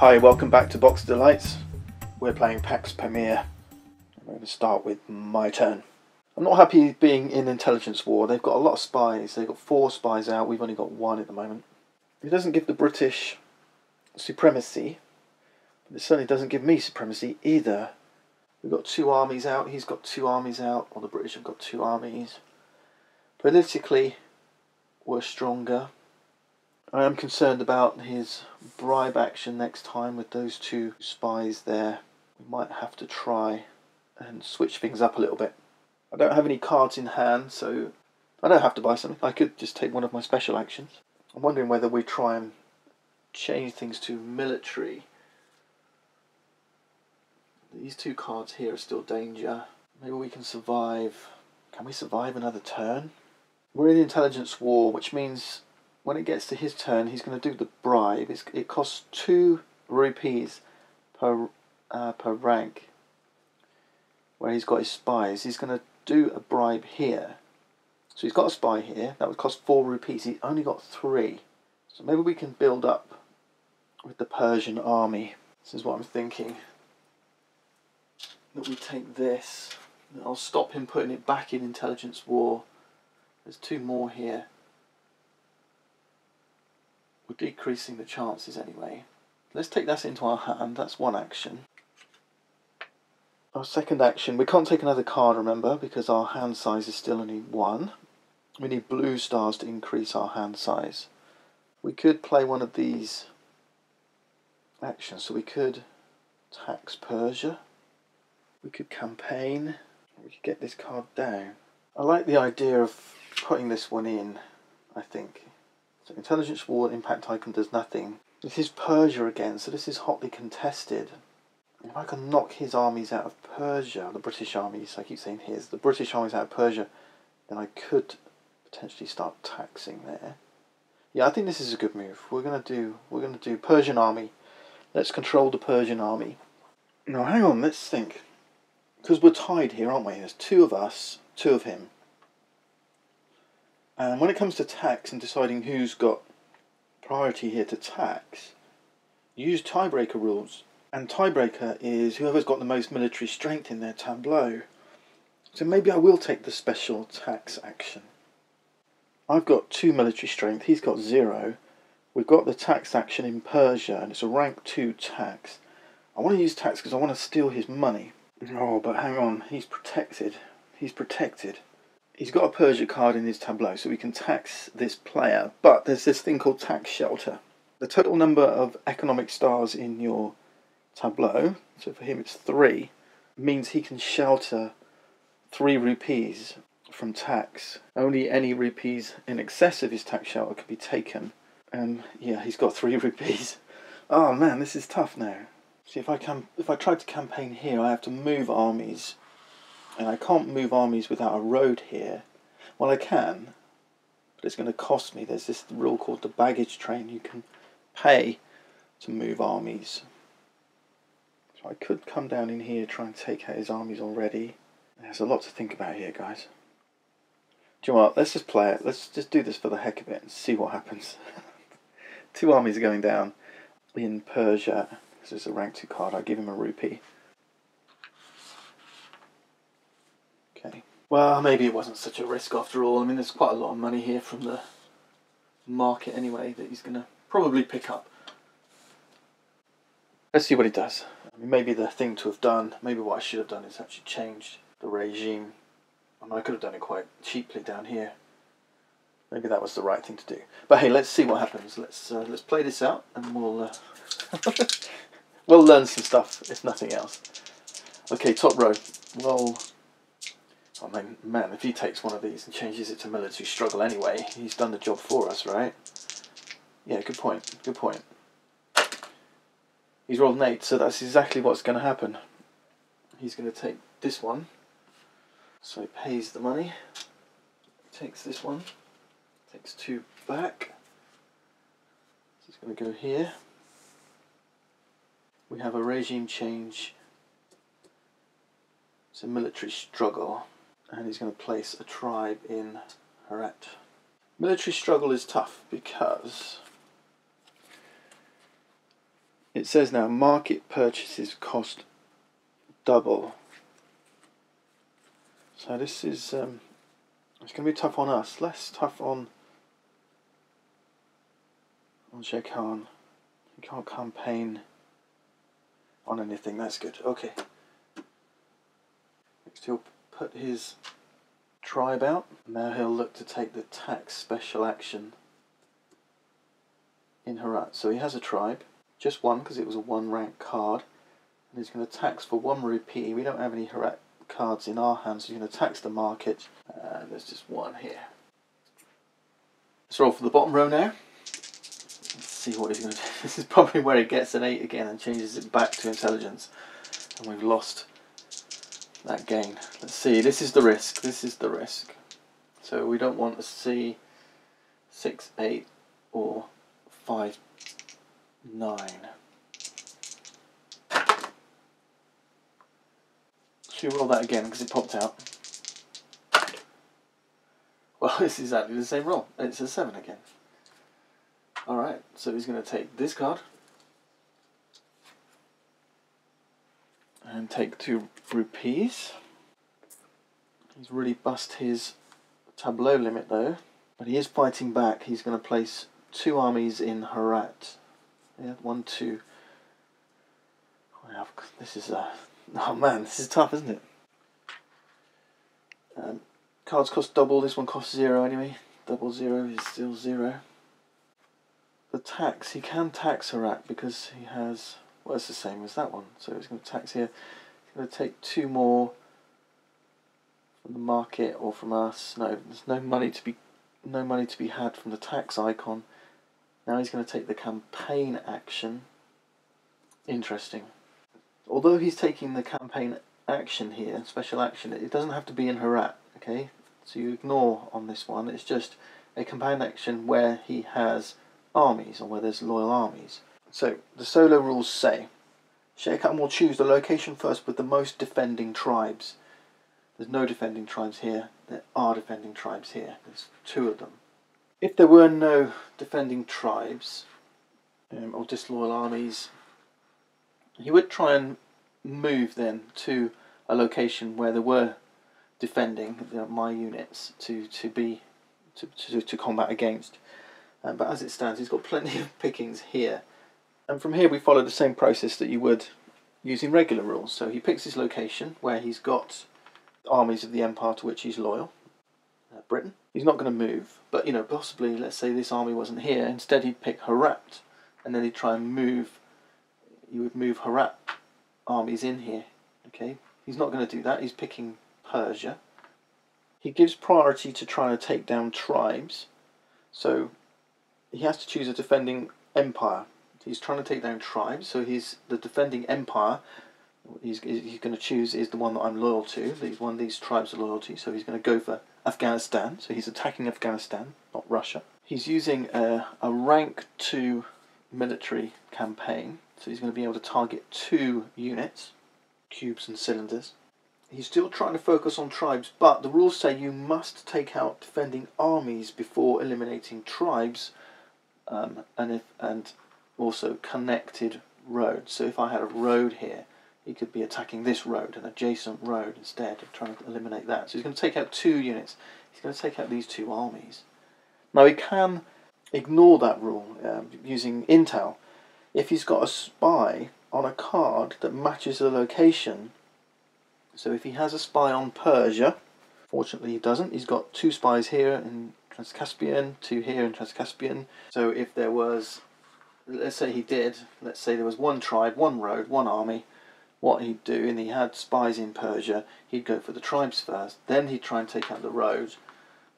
Hi, welcome back to Box of Delights. We're playing Pax Pamir. I'm going to start with my turn. I'm not happy being in intelligence war. They've got a lot of spies. They've got 4 spies out. We've only got 1 at the moment. It doesn't give the British supremacy, but it certainly doesn't give me supremacy either. We've got 2 armies out. He's got 2 armies out, or the British have got 2 armies. Politically, we're stronger. I am concerned about his bribe action next time with those 2 spies there. We might have to try and switch things up a little bit. I don't have any cards in hand, so I don't have to buy something. I could just take one of my special actions. I'm wondering whether we try and change things to military. These 2 cards here are still danger. Maybe we can survive. Can we survive another turn? We're in intelligence war, which means when it gets to his turn, he's going to do the bribe. It costs 2 rupees per rank where he's got his spies. He's going to do a bribe here. So he's got a spy here. That would cost 4 rupees. He's only got 3. So maybe we can build up with the Persian army. This is what I'm thinking. That we take this. I'll stop him putting it back in intelligence war. There's 2 more here. We're decreasing the chances anyway. Let's take that into our hand. That's one action. Our second action, we can't take another card, remember, because our hand size is still only 1. We need blue stars to increase our hand size. We could play one of these actions. So we could tax Persia. We could campaign. We could get this card down. I like the idea of putting this one in, I think. So intelligence war impact icon does nothing. This is Persia again, so this is hotly contested. If I can knock his armies out of Persia, the British armies, I keep saying his, the British armies out of Persia, then I could potentially start taxing there. Yeah, I think this is a good move. We're gonna do Persian army. Let's control the Persian army. Now hang on, let's think. Because we're tied here, aren't we? There's 2 of us, 2 of him. And when it comes to tax and deciding who's got priority here to tax, use tiebreaker rules. And tiebreaker is whoever's got the most military strength in their tableau. So maybe I will take the special tax action. I've got 2 military strength, he's got 0. We've got the tax action in Persia, and it's a rank 2 tax. I want to use tax because I want to steal his money. Oh, but hang on, he's protected. He's protected. He's got a Persia card in his tableau, so we can tax this player. But there's this thing called tax shelter. The total number of economic stars in your tableau, so for him it's 3, means he can shelter 3 rupees from tax. Only any rupees in excess of his tax shelter can be taken. And yeah, he's got 3 rupees. Oh man, this is tough now. See, if I try to campaign here, I have to move armies. And I can't move armies without a road here. Well, I can, but it's going to cost me. There's this rule called the baggage train. You can pay to move armies. So I could come down in here, try and take out his armies already. There's a lot to think about here, guys. Do you know what? Let's just play it. Let's just do this for the heck of it and see what happens. 2 armies are going down in Persia. This is a rank 2 card. I give him a rupee. Okay. Well, maybe it wasn't such a risk after all. I mean, there's quite a lot of money here from the market anyway that he's going to probably pick up. Let's see what he does. I mean, maybe the thing to have done, maybe what I should have done is actually changed the regime. I mean, I could have done it quite cheaply down here. Maybe that was the right thing to do. But hey, let's see what happens. Let's play this out, and we'll we'll learn some stuff, if nothing else. Okay, top row. Well, I mean, man, if he takes one of these and changes it to military struggle anyway, he's done the job for us, right? Yeah, good point. Good point. He's rolled an 8, so that's exactly what's going to happen. He's going to take this one. So he pays the money. Takes this one. Takes 2 back. So he's going to go here. We have a regime change. It's a military struggle. And he's going to place a tribe in Herat. Military struggle is tough because It says now market purchases cost double. So this is it's going to be tough on us. Less tough on Sheikh Khan. He can't campaign on anything. That's good. Okay. Next he'll put his tribe out. Now he'll look to take the tax special action in Herat. So he has a tribe, just one because it was a 1 rank card, and he's going to tax for 1 rupee. We don't have any Herat cards in our hands, so he's going to tax the market. And there's just one here. Let's roll for the bottom row now. Let's see what he's going to do. This is probably where he gets an 8 again and changes it back to intelligence, and we've lost that gain. Let's see, this is the risk. This is the risk. So we don't want to see 6, 8 or 5, 9. Should we roll that again because it popped out? Well, it's exactly the same roll. It's a 7 again. Alright, so he's going to take this card and take 2 rupees. He's really bust his tableau limit though, but he is fighting back. He's going to place 2 armies in Herat. Yeah, 1, 2. Wow, this is oh man, this is tough, isn't it? Cards cost double. This one costs 0 anyway. Double 0 is still 0. The tax, he can tax Herat because he has, well, it's the same as that one. So he's going to tax here. He's going to take 2 more from the market or from us. No, there's no money to be had from the tax icon. Now he's going to take the campaign action. Interesting. Although he's taking the campaign action here, special action, it doesn't have to be in Herat. Okay, so you ignore on this one. It's just a campaign action where he has armies or where there's loyal armies. So the solo rules say Sheikh Khan will choose the location first with the most defending tribes. There's no defending tribes here. There are defending tribes here. There's 2 of them. If there were no defending tribes or disloyal armies, he would try and move then to a location where there were defending my units to combat against. But as it stands, he's got plenty of pickings here. And from here we follow the same process that you would using regular rules. So he picks his location where he's got armies of the empire to which he's loyal. Britain. He's not going to move, but you know, possibly, let's say this army wasn't here. Instead, he'd pick Herat, and then he'd try and move. You would move Herat armies in here. Okay, he's not going to do that. He's picking Persia. He gives priority to trying to take down tribes, so he has to choose a defending empire. He's trying to take down tribes, so he's the defending empire. He's going to choose is the one that I'm loyal to. One of these tribes are loyal to, so he's going to go for Afghanistan. So he's attacking Afghanistan, not Russia. He's using a rank 2 military campaign, so he's going to be able to target 2 units, cubes and cylinders. He's still trying to focus on tribes, but the rules say you must take out defending armies before eliminating tribes, and also connected roads. So if I had a road here, he could be attacking this road, an adjacent road instead, of trying to eliminate that. So he's going to take out 2 units. He's going to take out these 2 armies. Now he can ignore that rule using intel. If he's got a spy on a card that matches the location, so if he has a spy on Persia, fortunately he doesn't. He's got 2 spies here in Transcaspian, 2 here in Transcaspian. So if there was, let's say there was 1 tribe, 1 road, 1 army, what he'd do, and he had spies in Persia, he'd go for the tribes first, then he'd try and take out the road,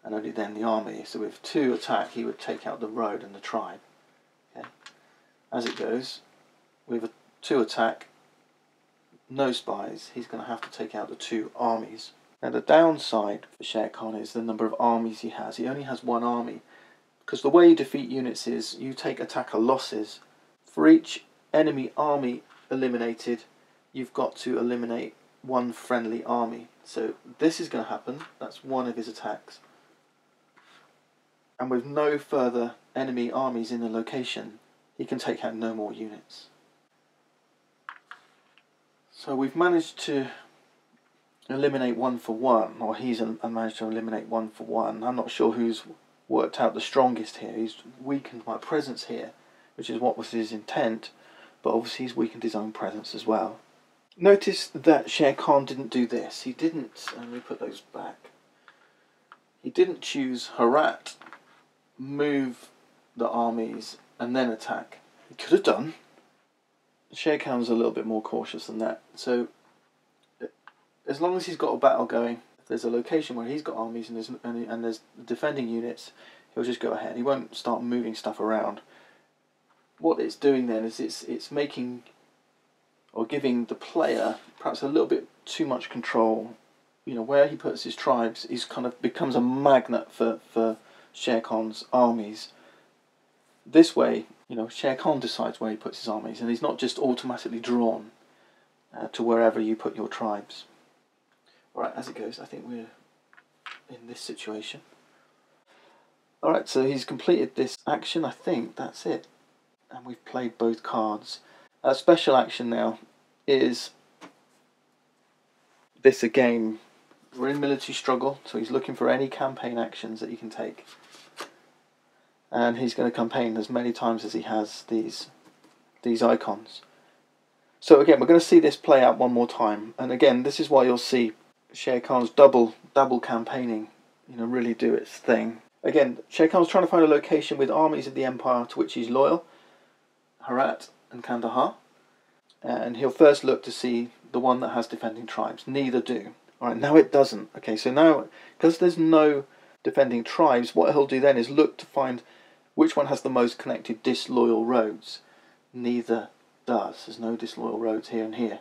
and only then the army. So with 2 attack, he would take out the road and the tribe. Okay. As it goes, with a 2 attack, no spies, he's going to have to take out the 2 armies. Now the downside for Sheikh Khan is the number of armies he has. He only has 1 army, because the way you defeat units is you take attacker losses. For each enemy army eliminated, you've got to eliminate 1 friendly army. So this is going to happen. That's 1 of his attacks. And with no further enemy armies in the location, he can take out no more units. So we've managed to eliminate 1 for 1, or he's managed to eliminate 1 for 1. I'm not sure who's worked out the strongest here. He's weakened my presence here, which is what was his intent, but obviously he's weakened his own presence as well. Notice that Shere Khan didn't do this. He didn't, let me put those back. He didn't choose Herat, move the armies, and then attack. He could have done. Shere Khan's a little bit more cautious than that. So, as long as he's got a battle going, if there's a location where he's got armies and there's defending units, he'll just go ahead. He won't start moving stuff around. What it's doing then is it's making, or giving the player perhaps a little bit too much control. You know, where he puts his tribes, he's kind of becomes a magnet for Shere Khan's armies. This way, you know, Shere Khan decides where he puts his armies, and he's not just automatically drawn to wherever you put your tribes. Alright, as it goes, I think we're in this situation. Alright, so he's completed this action, I think that's it. And we've played both cards. Special action now is this again. We're in military struggle, so he's looking for any campaign actions that he can take. And he's going to campaign as many times as he has these icons. So again, we're going to see this play out one more time. And again, this is why you'll see Shere Khan's double campaigning, you know, really do its thing. Again, Shere Khan's trying to find a location with armies of the Empire to which he's loyal, Herat and Kandahar. And he'll first look to see the one that has defending tribes. Neither do. Alright, now it doesn't. Okay, so now, because there's no defending tribes, what he'll do then is look to find which one has the most connected disloyal roads. Neither does. There's no disloyal roads here and here.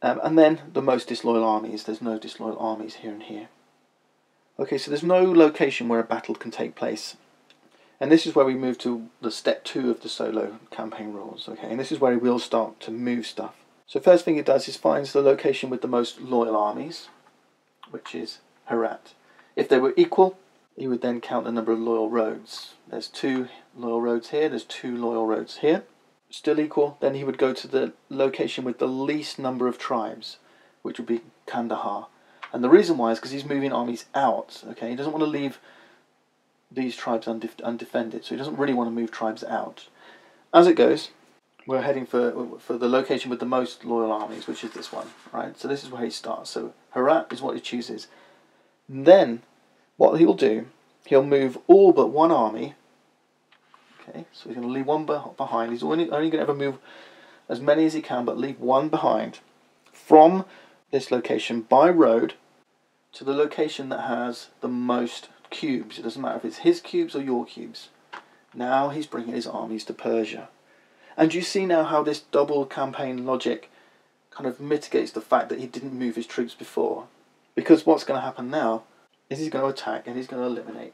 And then the most disloyal armies. There's no disloyal armies here and here. Okay, so there's no location where a battle can take place. And this is where we move to the step 2 of the solo campaign rules. Okay, and this is where he will start to move stuff. So first thing he does is finds the location with the most loyal armies, which is Herat. If they were equal, he would then count the number of loyal roads. There's 2 loyal roads here, there's 2 loyal roads here. Still equal, then he would go to the location with the least number of tribes, which would be Kandahar. And the reason why is because he's moving armies out. Okay, he doesn't want to leave these tribes undefended, so he doesn't really want to move tribes out. As it goes, we're heading for the location with the most loyal armies, which is this one, right? So this is where he starts. So Herat is what he chooses. Then, what he'll do, he'll move all but one army. Okay, so he's going to leave one behind. He's only going to ever move as many as he can, but leave one behind from this location by road to the location that has the most cubes. It doesn't matter if it's his cubes or your cubes. Now he's bringing his armies to Persia. And you see now how this double campaign logic kind of mitigates the fact that he didn't move his troops before. Because what's going to happen now is he's going to attack and he's going to eliminate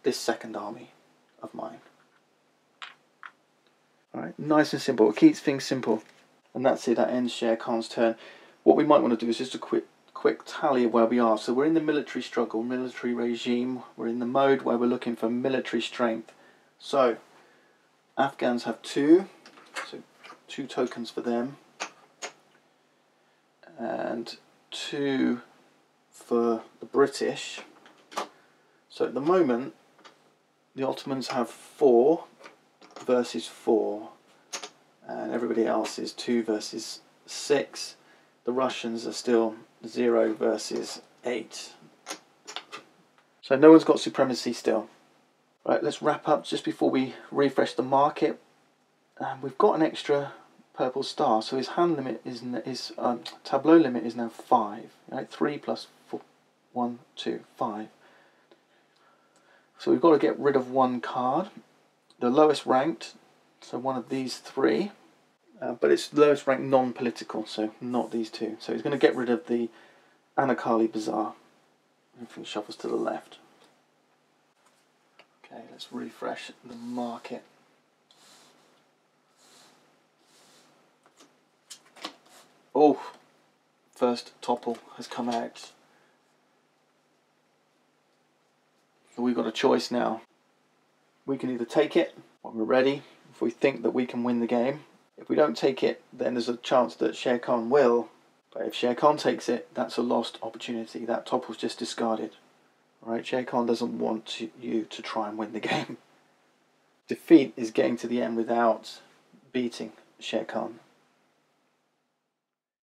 this second army of mine. Alright, nice and simple. It keeps things simple. And that's it, that ends Shere Khan's turn. What we might want to do is just a quick tally of where we are. So we're in the military struggle, military regime. We're in the mode where we're looking for military strength. So, Afghans have 2. So 2 tokens for them. And 2 for the British. So at the moment, the Ottomans have 4 versus 4. And everybody else is 2 versus 6. The Russians are still 0 versus 8. So no one's got supremacy still. Right, let's wrap up just before we refresh the market. We've got an extra purple star, so his hand limit is tableau limit is now 5. Right, 3 plus 4, 1, 2, 5. So we've got to get rid of 1 card. The lowest ranked, so one of these 3. But it's the lowest ranked non-political, so not these 2. So he's going to get rid of the Anakali Bazaar. Everything shuffles to the left. Okay, let's refresh the market. Oh, first topple has come out. So we've got a choice now. We can either take it when we're ready, if we think that we can win the game. If we don't take it, then there's a chance that Shere Khan will. But if Shere Khan takes it, that's a lost opportunity. That topple's just discarded. Right? Shere Khan doesn't want you to try and win the game. Defeat is getting to the end without beating Shere Khan.